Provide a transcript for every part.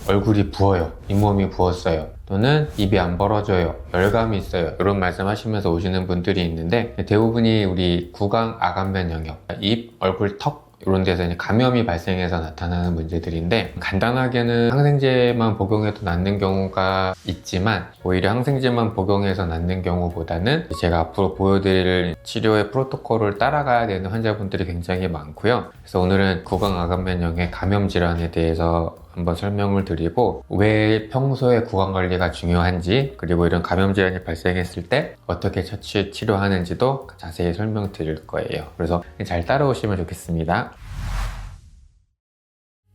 얼굴이 부어요, 잇몸이 부었어요, 또는 입이 안 벌어져요, 열감이 있어요, 이런 말씀 하시면서 오시는 분들이 있는데, 대부분이 우리 구강 아간면 영역, 입, 얼굴, 턱 이런 데서 이제 감염이 발생해서 나타나는 문제들인데, 간단하게는 항생제만 복용해도 낫는 경우가 있지만, 오히려 항생제만 복용해서 낫는 경우보다는 제가 앞으로 보여드릴 치료의 프로토콜을 따라가야 되는 환자분들이 굉장히 많고요. 그래서 오늘은 구강아간면역의 감염 질환에 대해서 한번 설명을 드리고, 왜 평소에 구강관리가 중요한지, 그리고 이런 감염 질환이 발생했을 때 어떻게 처치 치료하는지도 자세히 설명드릴 거예요. 그래서 잘 따라오시면 좋겠습니다.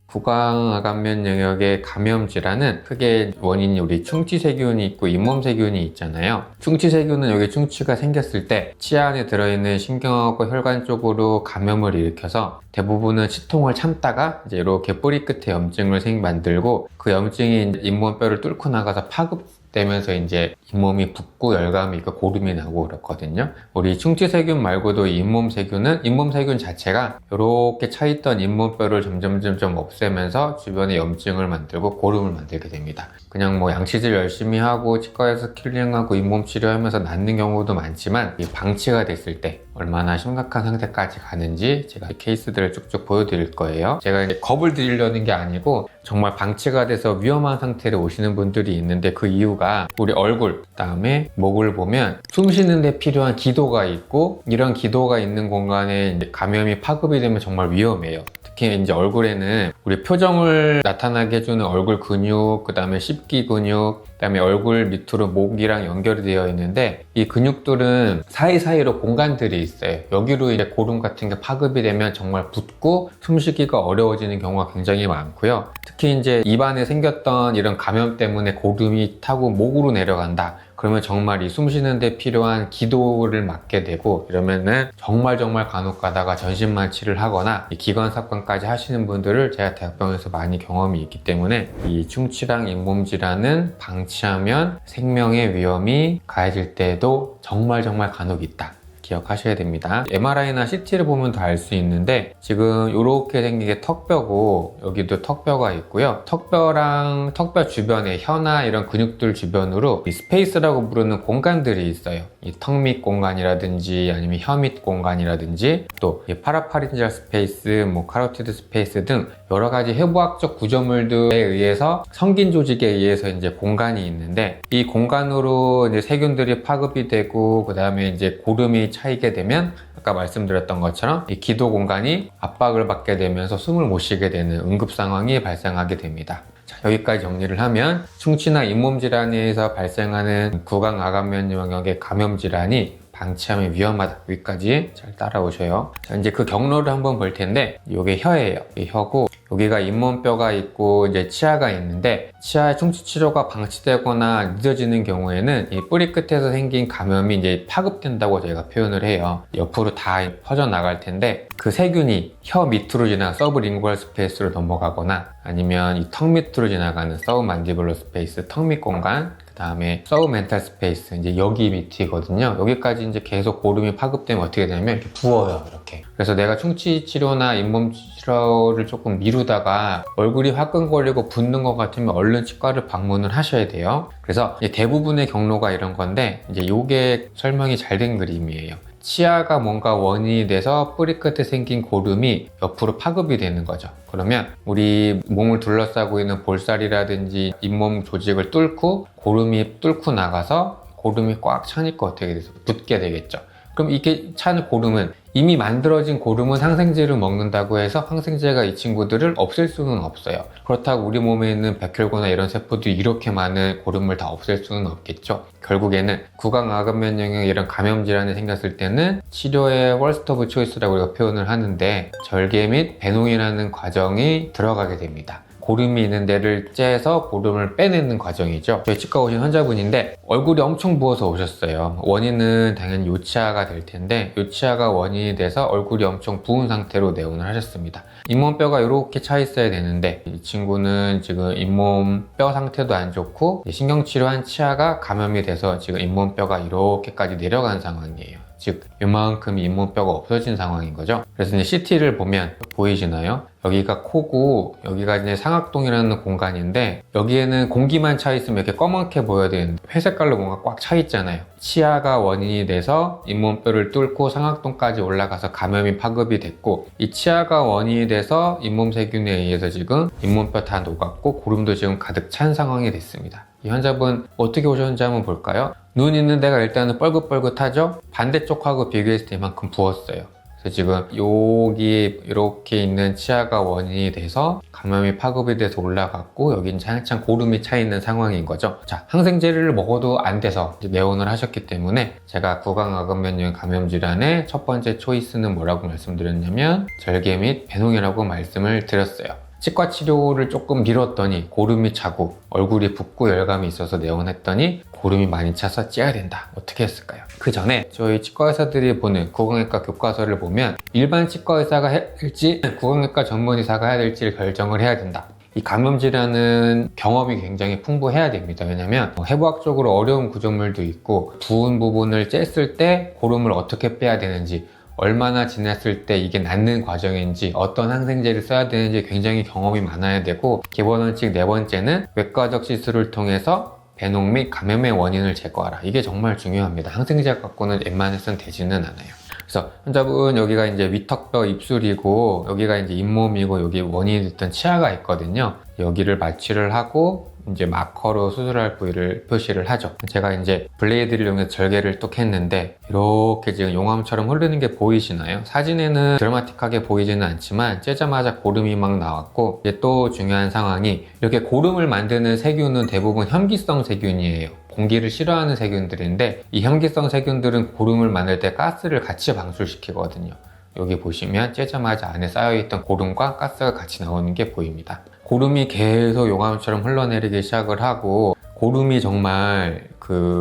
구강아간면 영역의 감염 질환은 크게 원인이 우리 충치세균이 있고 잇몸세균이 있잖아요. 충치세균은 여기 충치가 생겼을 때 치아 안에 들어있는 신경하고 혈관 쪽으로 감염을 일으켜서 대부분은 치통을 참다가 이제 이렇게 뿌리 끝에 염증을 만들고, 그 염증이 잇몸뼈를 뚫고 나가서 파급되면서 이제 잇몸이 붓고 열감이 있고 고름이 나고 그렇거든요. 우리 충치세균 말고도 잇몸세균은 잇몸세균 자체가 이렇게 차있던 잇몸뼈를 점점 없애면서 주변에 염증을 만들고 고름을 만들게 됩니다. 그냥 뭐 양치질 열심히 하고 치과에서 킬링하고 잇몸 치료하면서 낫는 경우도 많지만, 이 방치가 됐을 때 얼마나 심각한 상태까지 가는지 제가 케이스들을 쭉쭉 보여드릴 거예요. 제가 이제 겁을 드리려는 게 아니고 정말 방치가 돼서 위험한 상태로 오시는 분들이 있는데, 그 이유가 우리 얼굴, 그다음에 목을 보면 숨 쉬는 데 필요한 기도가 있고, 이런 기도가 있는 공간에 이제 감염이 파급이 되면 정말 위험해요. 특히 이제 얼굴에는 우리 표정을 나타나게 해주는 얼굴 근육, 그 다음에 씹기 근육, 그 다음에 얼굴 밑으로 목이랑 연결이 되어 있는데, 이 근육들은 사이사이로 공간들이 있어요. 여기로 이제 고름 같은 게 파급이 되면 정말 붓고 숨쉬기가 어려워지는 경우가 굉장히 많고요. 특히 이제 입안에 생겼던 이런 감염 때문에 고름이 타고 목으로 내려간다. 그러면 정말 이 숨쉬는 데 필요한 기도를 막게 되고, 이러면은 정말 간혹 가다가 전신마취를 하거나 기관삽관까지 하시는 분들을 제가 대학병원에서 많이 경험이 있기 때문에, 이 충치랑 잇몸 질환은 방치하면 생명의 위험이 가해질 때도 정말 간혹 있다. 기억하셔야 됩니다. MRI나 CT를 보면 더 알 수 있는데, 지금 이렇게 생긴 게 턱뼈고, 여기도 턱뼈가 있고요. 턱뼈랑 턱뼈 주변에 혀나 이런 근육들 주변으로 이 스페이스라고 부르는 공간들이 있어요. 이 턱 밑 공간이라든지 아니면 혀 밑 공간이라든지, 또 이 파라파린지얼 스페이스, 뭐 카로티드 스페이스 등 여러 가지 해부학적 구조물들에 의해서, 성긴 조직에 의해서 이제 공간이 있는데, 이 공간으로 이제 세균들이 파급이 되고, 그 다음에 이제 고름이 차이게 되면 아까 말씀드렸던 것처럼 이 기도 공간이 압박을 받게 되면서 숨을 못 쉬게 되는 응급 상황이 발생하게 됩니다. 자, 여기까지 정리를 하면, 충치나 잇몸 질환에서 발생하는 구강아간면 영역의 감염 질환이 방치하면 위험하다. 여기까지 잘 따라오셔요. 자, 이제 그 경로를 한번 볼 텐데, 이게 혀예요. 이 혀고, 여기가 잇몸뼈가 있고 이제 치아가 있는데, 치아의 충치 치료가 방치되거나 늦어지는 경우에는 이 뿌리 끝에서 생긴 감염이 이제 파급된다고 저희가 표현을 해요. 옆으로 다 퍼져 나갈 텐데, 그 세균이 혀 밑으로 지나가 서브링구얼 스페이스로 넘어가거나, 아니면 이 턱 밑으로 지나가는 서브만디블러 스페이스, 턱 밑 공간, 그 다음에 서브멘탈 스페이스, 이제 여기 밑이거든요. 여기까지 이제 계속 고름이 파급되면 어떻게 되냐면 이렇게 부어요, 이렇게. 그래서 내가 충치 치료나 잇몸 치료를 조금 미루다가 얼굴이 화끈거리고 붓는 것 같으면 얼른 치과를 방문을 하셔야 돼요. 그래서 대부분의 경로가 이런 건데, 이제 요게 설명이 잘 된 그림이에요. 치아가 뭔가 원인이 돼서 뿌리 끝에 생긴 고름이 옆으로 파급이 되는 거죠. 그러면 우리 몸을 둘러싸고 있는 볼살이라든지 잇몸 조직을 뚫고 고름이 뚫고 나가서 고름이 꽉 차니까 어떻게 돼서 붓게 되겠죠. 그럼 이게 찬 고름은, 이미 만들어진 고름은 항생제를 먹는다고 해서 항생제가 이 친구들을 없앨 수는 없어요. 그렇다고 우리 몸에 있는 백혈구나 이런 세포들이 이렇게 많은 고름을 다 없앨 수는 없겠죠. 결국에는 구강아간면 영역 이런 감염 질환이 생겼을 때는 치료의 월스트 오브 초이스라고 우리가 표현을 하는데, 절개 및 배농이라는 과정이 들어가게 됩니다. 고름이 있는 데를 째서 고름을 빼내는 과정이죠. 저희 치과 오신 환자분인데 얼굴이 엄청 부어서 오셨어요. 원인은 당연히 요치아가 될 텐데, 요치아가 원인이 돼서 얼굴이 엄청 부은 상태로 내원을 하셨습니다. 잇몸뼈가 이렇게 차 있어야 되는데, 이 친구는 지금 잇몸뼈 상태도 안 좋고 신경치료한 치아가 감염이 돼서 지금 잇몸뼈가 이렇게까지 내려간 상황이에요. 즉, 이만큼 잇몸뼈가 없어진 상황인 거죠. 그래서 이제 CT를 보면 보이시나요? 여기가 코고 여기가 이제 상악동이라는 공간인데 여기에는 공기만 차 있으면 이렇게 검게 보여야 되는데 회색깔로 뭔가 꽉 차 있잖아요. 치아가 원인이 돼서 잇몸뼈를 뚫고 상악동까지 올라가서 감염이 파급이 됐고 이 치아가 원인이 돼서 잇몸 세균에 의해서 지금 잇몸뼈 다 녹았고 고름도 지금 가득 찬 상황이 됐습니다. 이 환자분 어떻게 오셨는지 한번 볼까요? 눈 있는 데가 일단은 뻘긋뻘긋하죠? 반대쪽하고 비교했을 때 이만큼 부었어요. 그래서 지금 여기 이렇게 있는 치아가 원인이 돼서 감염이 파급이 돼서 올라갔고 여기 이제 한창 고름이 차 있는 상황인 거죠. 자, 항생제를 먹어도 안 돼서 이제 내원을 하셨기 때문에 제가 구강암면역 감염 질환의 첫 번째 초이스는 뭐라고 말씀드렸냐면 절개 및 배농이라고 말씀을 드렸어요. 치과 치료를 조금 미뤘더니 고름이 차고 얼굴이 붓고 열감이 있어서 내원했더니 고름이 많이 차서 째야 된다. 어떻게 했을까요? 그 전에 저희 치과 의사들이 보는 구강외과 교과서를 보면 일반 치과 의사가 해야 될지 구강외과 전문 의사가 해야 될지를 결정을 해야 된다. 이 감염 질환은 경험이 굉장히 풍부해야 됩니다. 왜냐면 해부학적으로 어려운 구조물도 있고 부은 부분을 쬐을 때 고름을 어떻게 빼야 되는지 얼마나 지났을 때 이게 낫는 과정인지 어떤 항생제를 써야 되는지 굉장히 경험이 많아야 되고 기본 원칙 네 번째는 외과적 시술을 통해서 배농 및 감염의 원인을 제거하라. 이게 정말 중요합니다. 항생제 갖고는 웬만해서는 되지는 않아요. 그래서 환자분 여기가 이제 위턱뼈 입술이고 여기가 이제 잇몸이고 여기 원인이 됐던 치아가 있거든요. 여기를 마취를 하고 이제 마커로 수술할 부위를 표시를 하죠. 제가 이제 블레이드를 이용해서 절개를 뚝 했는데 이렇게 지금 용암처럼 흐르는 게 보이시나요? 사진에는 드라마틱하게 보이지는 않지만 째자마자 고름이 막 나왔고 이제 또 중요한 상황이 이렇게 고름을 만드는 세균은 대부분 혐기성 세균이에요. 공기를 싫어하는 세균들인데 이 혐기성 세균들은 고름을 만들 때 가스를 같이 방출시키거든요. 여기 보시면 째자마자 안에 쌓여있던 고름과 가스가 같이 나오는 게 보입니다. 고름이 계속 용암처럼 흘러내리기 시작을 하고 고름이 정말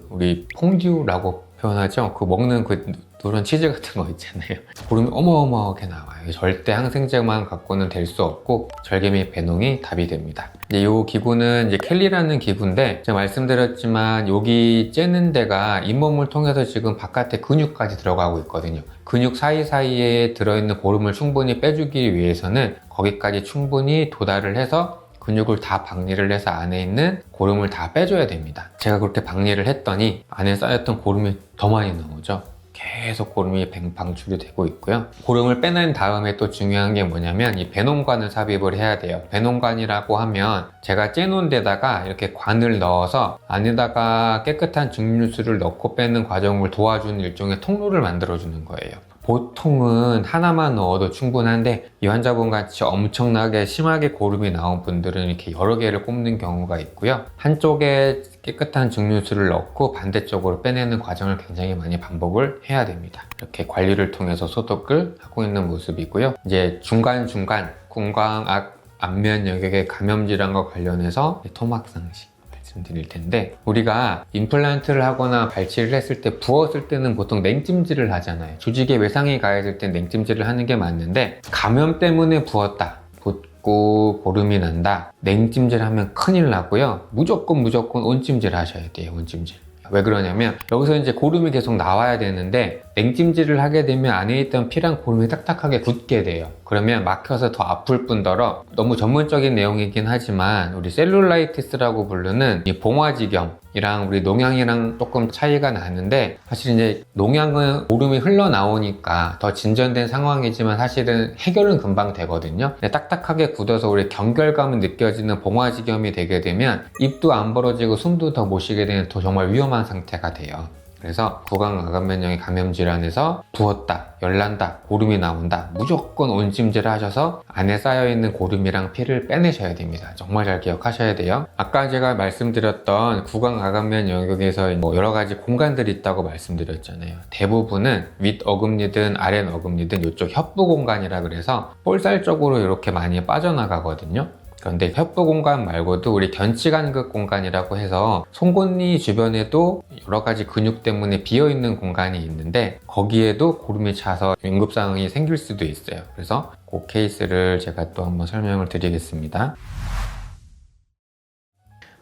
우리 퐁듀라고 표현하죠. 먹는 누런 치즈 같은 거 있잖아요. 고름이 어마어마하게 나와요. 절대 항생제만 갖고는 될 수 없고 절개 및 배농이 답이 됩니다. 이제 이 기구는 이제 켈리라는 기구인데 제가 말씀드렸지만 여기 째는 데가 잇몸을 통해서 지금 바깥에 근육까지 들어가고 있거든요. 근육 사이사이에 들어있는 고름을 충분히 빼주기 위해서는 거기까지 충분히 도달을 해서 근육을 다 박리를 해서 안에 있는 고름을 다 빼줘야 됩니다. 제가 그렇게 박리를 했더니 안에 쌓였던 고름이 더 많이 나오죠. 계속 고름이 방출이 되고 있고요. 고름을 빼낸 다음에 또 중요한 게 뭐냐면 이 배농관을 삽입을 해야 돼요. 배농관이라고 하면 제가 째놓은 데다가 이렇게 관을 넣어서 안에다가 깨끗한 증류수를 넣고 빼는 과정을 도와주는 일종의 통로를 만들어주는 거예요. 보통은 하나만 넣어도 충분한데 이 환자분 같이 엄청나게 심하게 고름이 나온 분들은 이렇게 여러 개를 꼽는 경우가 있고요. 한쪽에 깨끗한 증류수를 넣고 반대쪽으로 빼내는 과정을 굉장히 많이 반복을 해야 됩니다. 이렇게 관리를 통해서 소독을 하고 있는 모습이고요. 이제 중간중간 구강 안면 영역의 감염 질환과 관련해서 토막상시 말씀드릴 텐데 우리가 임플란트를 하거나 발치를 했을 때 부었을 때는 보통 냉찜질을 하잖아요. 조직에 외상이 가해질 때 냉찜질을 하는 게 맞는데 감염 때문에 부었다, 붓고 고름이 난다, 냉찜질 하면 큰일 나고요. 무조건 온찜질 하셔야 돼요. 온찜질. 왜 그러냐면 여기서 이제 고름이 계속 나와야 되는데 냉찜질을 하게 되면 안에 있던 피랑 고름이 딱딱하게 굳게 돼요. 그러면 막혀서 더 아플 뿐더러 너무 전문적인 내용이긴 하지만 우리 셀룰라이티스라고 부르는 이 봉화지경이랑 우리 농양이랑 조금 차이가 나는데 사실 이제 농양은 고름이 흘러나오니까 더 진전된 상황이지만 사실은 해결은 금방 되거든요. 근데 딱딱하게 굳어서 우리 경결감이 느껴지는 봉화지경이 되게 되면 입도 안 벌어지고 숨도 더 못 쉬게 되는 더 정말 위험한 상태가 돼요. 그래서 구강암면역의 감염 질환에서 부었다, 열난다, 고름이 나온다 무조건 온찜질을 하셔서 안에 쌓여있는 고름이랑 피를 빼내셔야 됩니다. 정말 잘 기억하셔야 돼요. 아까 제가 말씀드렸던 구강암면 영역에서 여러 가지 공간들이 있다고 말씀드렸잖아요. 대부분은 윗 어금니든 아랫 어금니든 이쪽 협부 공간이라 그래서 볼살 쪽으로 이렇게 많이 빠져나가거든요. 그런데 협부 공간 말고도 우리 견치간극 공간이라고 해서 송곳니 주변에도 여러 가지 근육 때문에 비어있는 공간이 있는데 거기에도 고름이 차서 응급 상황이 생길 수도 있어요. 그래서 그 케이스를 제가 또 한번 설명을 드리겠습니다.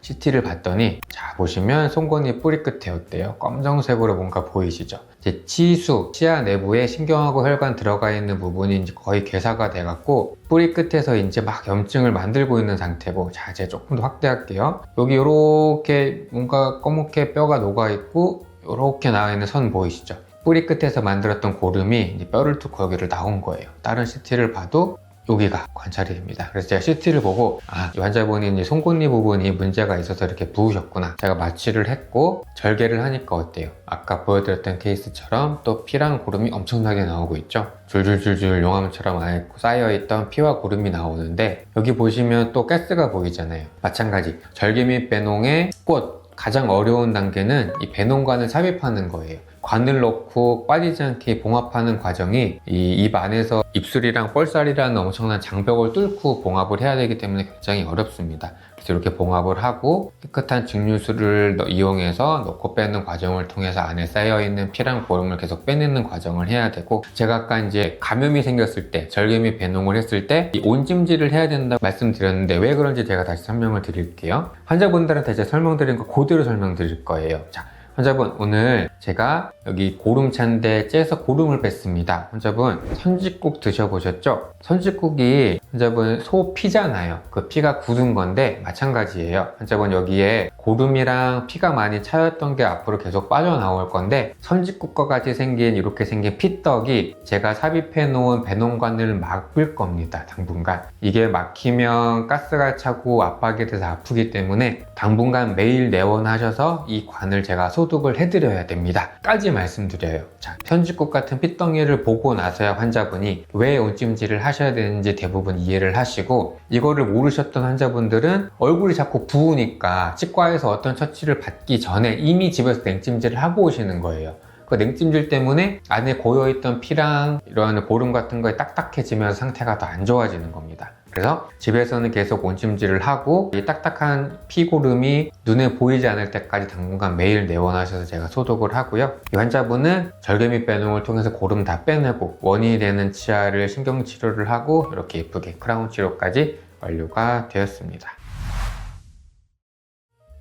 CT를 봤더니 자 보시면 송곳니 뿌리 끝에 어때요? 검정색으로 뭔가 보이시죠? 이제 치수, 치아 내부에 신경하고 혈관 들어가 있는 부분이 이제 거의 괴사가 돼 갖고 뿌리 끝에서 이제 막 염증을 만들고 있는 상태고, 자 이제 조금 더 확대할게요. 여기 이렇게 뭔가 검게 뼈가 녹아 있고 이렇게 나와 있는 선 보이시죠? 뿌리 끝에서 만들었던 고름이 이제 뼈를 뚫고 여기를 나온 거예요. 다른 CT를 봐도 여기가 관찰이 됩니다. 그래서 제가 CT를 보고 이 환자분이 이제 송곳니 부분이 문제가 있어서 이렇게 부으셨구나. 제가 마취를 했고 절개를 하니까 어때요? 아까 보여드렸던 케이스처럼 또 피랑 고름이 엄청나게 나오고 있죠. 줄줄줄줄 용암처럼 안에 쌓여있던 피와 고름이 나오는데, 여기 보시면 또 가스가 보이잖아요. 마찬가지 절개 및 배농의 꽃 가장 어려운 단계는 이 배농관을 삽입하는 거예요. 관을 넣고 빠지지 않게 봉합하는 과정이 이 입 안에서 입술이랑 뻘살이라는 엄청난 장벽을 뚫고 봉합을 해야 되기 때문에 굉장히 어렵습니다. 그래서 이렇게 봉합을 하고 깨끗한 증류수를 이용해서 넣고 빼는 과정을 통해서 안에 쌓여있는 피랑 고름을 계속 빼내는 과정을 해야 되고, 제가 아까 이제 감염이 생겼을 때 절개 및 배농을 했을 때 이 온찜질을 해야 된다고 말씀드렸는데 왜 그런지 제가 다시 설명을 드릴게요. 환자분들한테 제가 설명드린 거 그대로 설명드릴 거예요. 자, 환자분 오늘 제가 여기 고름차인데 째서 고름을 뺐습니다. 환자분 선짓국 드셔보셨죠? 선짓국이 환자분 소 피잖아요. 그 피가 굳은 건데 마찬가지예요. 환자분 여기에 고름이랑 피가 많이 차였던 게 앞으로 계속 빠져나올 건데, 선짓국과 같이 생긴 이렇게 생긴 피떡이 제가 삽입해 놓은 배농관을 막을 겁니다. 당분간 이게 막히면 가스가 차고 압박이 돼서 아프기 때문에 당분간 매일 내원하셔서 이 관을 제가 소독을 해드려야 됩니다 까지 말씀드려요. 자, 선짓국 같은 핏덩이를 보고 나서야 환자분이 왜 온찜질을 하셔야 되는지 대부분 이해를 하시고, 이거를 모르셨던 환자분들은 얼굴이 자꾸 부으니까 치과에서 어떤 처치를 받기 전에 이미 집에서 냉찜질을 하고 오시는 거예요. 그 냉찜질 때문에 안에 고여있던 피랑 이런 고름 같은 거에 딱딱해지면서 상태가 더 안 좋아지는 겁니다. 그래서 집에서는 계속 온찜질을 하고 이 딱딱한 피고름이 눈에 보이지 않을 때까지 당분간 매일 내원하셔서 제가 소독을 하고요. 이 환자분은 절개 및 배농을 통해서 고름 다 빼내고 원인이 되는 치아를 신경치료를 하고 이렇게 예쁘게 크라운 치료까지 완료가 되었습니다.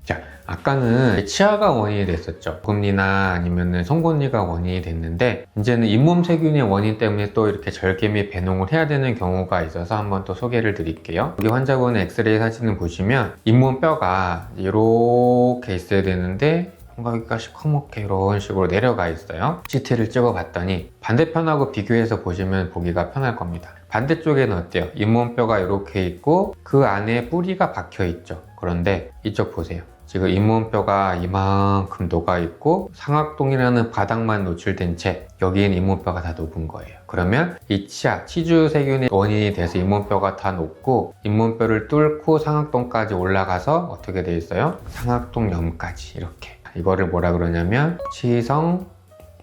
자, 아까는 치아가 원인이 됐었죠. 고금니나 아니면 송곳니가 원인이 됐는데, 이제는 잇몸 세균의 원인 때문에 또 이렇게 절개 및 배농을 해야 되는 경우가 있어서 한번 또 소개를 드릴게요. 여기 환자분의 엑스레이 사진을 보시면 잇몸 뼈가 이렇게 있어야 되는데 뭔가 여기가 시커멓게 이런 식으로 내려가 있어요. CT를 찍어 봤더니 반대편하고 비교해서 보시면 보기가 편할 겁니다. 반대쪽에는 어때요? 잇몸뼈가 이렇게 있고 그 안에 뿌리가 박혀 있죠. 그런데 이쪽 보세요. 지금 잇몸뼈가 이만큼 녹아 있고 상악동이라는 바닥만 노출된 채 여기엔 잇몸뼈가 다 녹은 거예요. 그러면 이 치주 세균의 원인이 돼서 잇몸뼈가 다 녹고 잇몸뼈를 뚫고 상악동까지 올라가서 어떻게 돼 있어요? 상악동염까지 이렇게. 이거를 뭐라 그러냐면 치성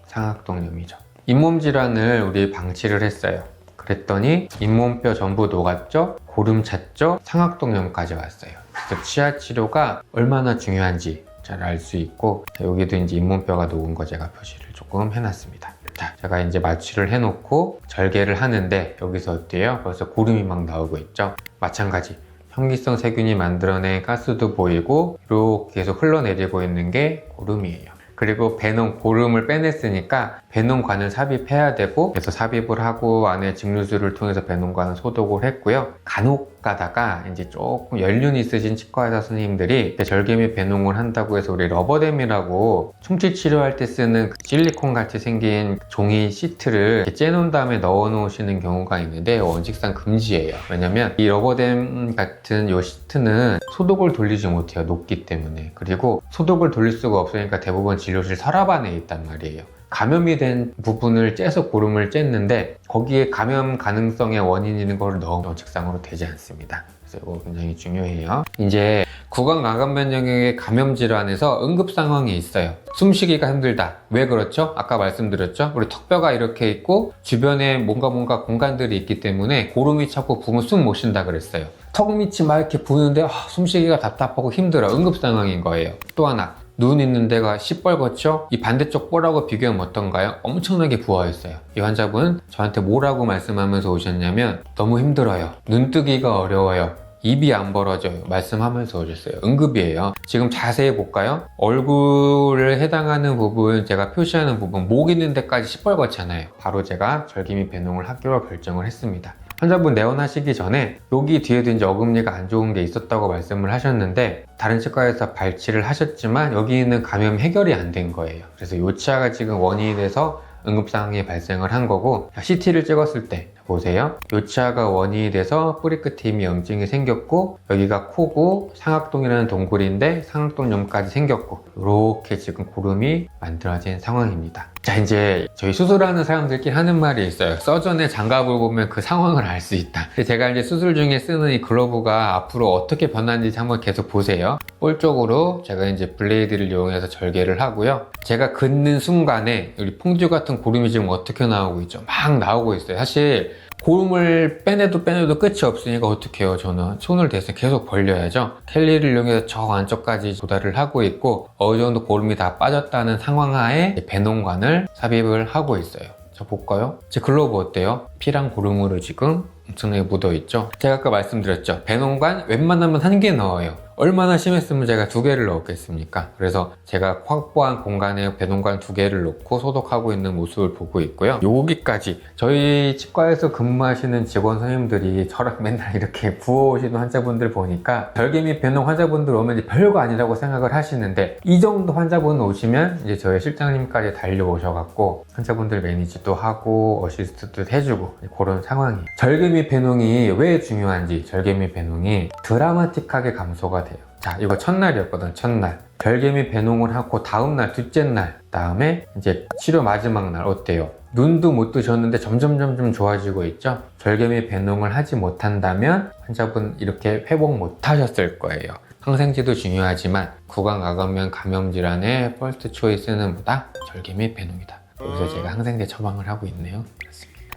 상악동염이죠. 잇몸 질환을 우리 방치를 했어요. 그랬더니 잇몸뼈 전부 녹았죠? 고름 찼죠? 상악동염까지 왔어요. 그래서 치아 치료가 얼마나 중요한지 잘 알 수 있고, 여기도 이제 잇몸뼈가 녹은 거 제가 표시를 조금 해놨습니다. 자, 제가 이제 마취를 해놓고 절개를 하는데 여기서 어때요? 벌써 고름이 막 나오고 있죠? 마찬가지. 현기성 세균이 만들어낸 가스도 보이고 이렇게 계속 흘러내리고 있는 게 고름이에요. 그리고 배농 고름을 빼냈으니까 배농관을 삽입해야 되고, 그래서 삽입을 하고 안에 증류수를 통해서 배농관을 소독을 했고요. 간혹 가다가 이제 조금 연륜 있으신 치과의사 선생님들이 절개 및 배농을 한다고 해서 우리 러버댐이라고 충치 치료할 때 쓰는 실리콘 같이 생긴 종이 시트를 이렇게 째놓은 다음에 넣어 놓으시는 경우가 있는데 원칙상 금지예요. 왜냐면 이 러버댐 같은 이 시트는 소독을 돌리지 못해요. 녹기 때문에. 그리고 소독을 돌릴 수가 없으니까 대부분 진료실 서랍 안에 있단 말이에요. 감염이 된 부분을 째서 고름을 쬐는데 거기에 감염 가능성의 원인이 있는 걸 넣으면 원칙상으로 되지 않습니다. 그래서 이거 굉장히 중요해요. 이제 구강강변 영역의 감염 질환에서 응급 상황이 있어요. 숨쉬기가 힘들다. 왜 그렇죠? 아까 말씀드렸죠? 우리 턱뼈가 이렇게 있고 주변에 뭔가 공간들이 있기 때문에 고름이 차고 부으면 숨 못 쉰다 그랬어요. 턱 밑이 막 이렇게 부는데 숨쉬기가 답답하고 힘들어. 응급 상황인 거예요. 또 하나, 눈 있는 데가 시뻘겋죠? 이 반대쪽 볼하고 비교하면 어떤가요? 엄청나게 부어있어요. 이 환자분 저한테 뭐라고 말씀하면서 오셨냐면 너무 힘들어요. 눈 뜨기가 어려워요. 입이 안 벌어져요 말씀하면서 오셨어요. 응급이에요. 지금 자세히 볼까요? 얼굴을 해당하는 부분, 제가 표시하는 부분, 목 있는 데까지 시뻘겋잖아요. 바로 제가 절개미 배농을 하기로 결정을 했습니다. 환자분 내원하시기 전에 여기 뒤에도 이제 어금니가 안 좋은 게 있었다고 말씀을 하셨는데, 다른 치과에서 발치를 하셨지만 여기는 감염 해결이 안 된 거예요. 그래서 이 치아가 지금 원인이 돼서 응급 상황이 발생을 한 거고, CT를 찍었을 때 보세요. 이 치아가 원인이 돼서 뿌리 끝에 이미 염증이 생겼고, 여기가 코고 상악동이라는 동굴인데 상악동염까지 생겼고, 이렇게 지금 고름이 만들어진 상황입니다. 자, 이제 저희 수술하는 사람들끼리 하는 말이 있어요. 서전의 장갑을 보면 그 상황을 알 수 있다. 제가 이제 수술 중에 쓰는 이 글러브가 앞으로 어떻게 변하는지 한번 계속 보세요. 볼 쪽으로 제가 이제 블레이드를 이용해서 절개를 하고요. 제가 긋는 순간에 우리 퐁듀 같은 고름이 지금 어떻게 나오고 있죠? 막 나오고 있어요. 사실 고름을 빼내도 끝이 없으니까 어떻게 해요? 저는 손을 대서 계속 벌려야죠. 캘리를 이용해서 저 안쪽까지 조달을 하고 있고, 어느 정도 고름이 다 빠졌다는 상황 하에 배농관을 삽입을 하고 있어요. 자, 볼까요? 제 글러브 어때요? 피랑 고름으로 지금 엄청나게 묻어있죠? 제가 아까 말씀드렸죠? 배농관 웬만하면 1개 넣어요. 얼마나 심했으면 제가 2개를 넣었겠습니까? 그래서 제가 확보한 공간에 배농관 2개를 넣고 소독하고 있는 모습을 보고 있고요. 여기까지 저희 치과에서 근무하시는 직원 선생님들이 저랑 맨날 이렇게 부어오시는 환자분들 보니까 절개미 배농 환자분들 오면 이제 별거 아니라고 생각을 하시는데, 이 정도 환자분 오시면 이제 저희 실장님까지 달려오셔갖고 환자분들 매니지도 하고 어시스트도 해주고 그런 상황이에요. 절개미 배농이 왜 중요한지, 절개미 배농이 드라마틱하게 감소가 돼요. 자, 이거 첫날이었거든. 첫날 절개미 배농을 하고 다음날, 둘째 날, 다음에 이제 치료 마지막 날 어때요? 눈도 못 뜨셨는데 점점 좋아지고 있죠? 절개미 배농을 하지 못한다면 환자분 이렇게 회복 못 하셨을 거예요. 항생제도 중요하지만 구강암 감염 질환의 퍼스트 초이스는 뭐다? 절개미 배농이다. 여기서 제가 항생제 처방을 하고 있네요.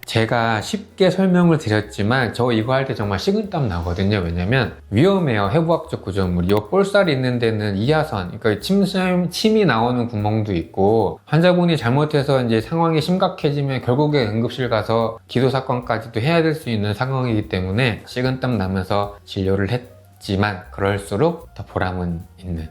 제가 쉽게 설명을 드렸지만 저 이거 할 때 정말 식은땀 나거든요. 왜냐면 위험해요. 해부학적 구조물. 이 볼살이 있는 데는 이하선, 그러니까 침이 나오는 구멍도 있고, 환자분이 잘못해서 이제 상황이 심각해지면 결국에 응급실 가서 기도 사건까지도 해야 될 수 있는 상황이기 때문에 식은땀 나면서 진료를 했지만 그럴수록 더 보람은 있는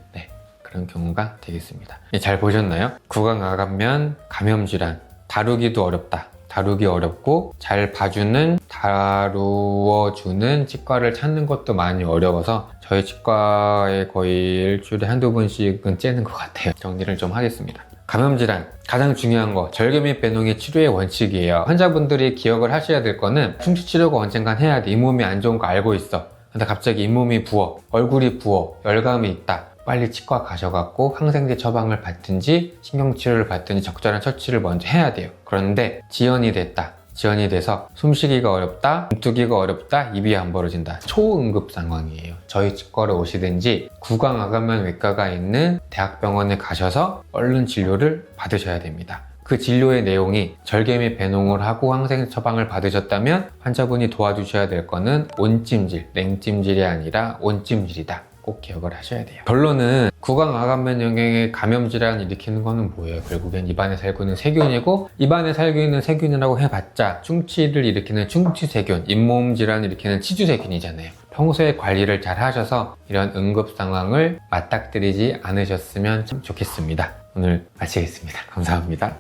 그런 경우가 되겠습니다. 잘 보셨나요? 구강암면 감염질환 다루기도 어렵다. 다루기 어렵고 잘 봐주는, 다루어주는 치과를 찾는 것도 많이 어려워서 저희 치과에 거의 일주일에 한두 번씩은 째는 것 같아요. 정리를 좀 하겠습니다. 감염질환 가장 중요한 거, 절개미 배농의 치료의 원칙이에요. 환자분들이 기억을 하셔야 될 거는 충치치료가 언젠간 해야 돼. 잇몸이 안 좋은 거 알고 있어. 근데 갑자기 잇몸이 부어, 얼굴이 부어, 열감이 있다. 빨리 치과 가셔갖고 항생제 처방을 받든지 신경치료를 받든지 적절한 처치를 먼저 해야 돼요. 그런데 지연이 됐다. 지연이 돼서 숨쉬기가 어렵다, 숨뜨기가 어렵다, 입이 안 벌어진다. 초응급 상황이에요. 저희 치과를 오시든지 구강암면 외과가 있는 대학병원에 가셔서 얼른 진료를 받으셔야 됩니다. 그 진료의 내용이 절개미 배농을 하고 항생제 처방을 받으셨다면 환자분이 도와주셔야 될 거는 온찜질, 냉찜질이 아니라 온찜질이다. 꼭 기억을 하셔야 돼요. 결론은 구강암면 영역의 감염 질환을 일으키는 거는 뭐예요? 결국엔 입안에 살고 있는 세균이고, 입안에 살고 있는 세균이라고 해봤자 충치를 일으키는 충치세균, 잇몸 질환을 일으키는 치주세균이잖아요. 평소에 관리를 잘 하셔서 이런 응급 상황을 맞닥뜨리지 않으셨으면 참 좋겠습니다. 오늘 마치겠습니다. 감사합니다.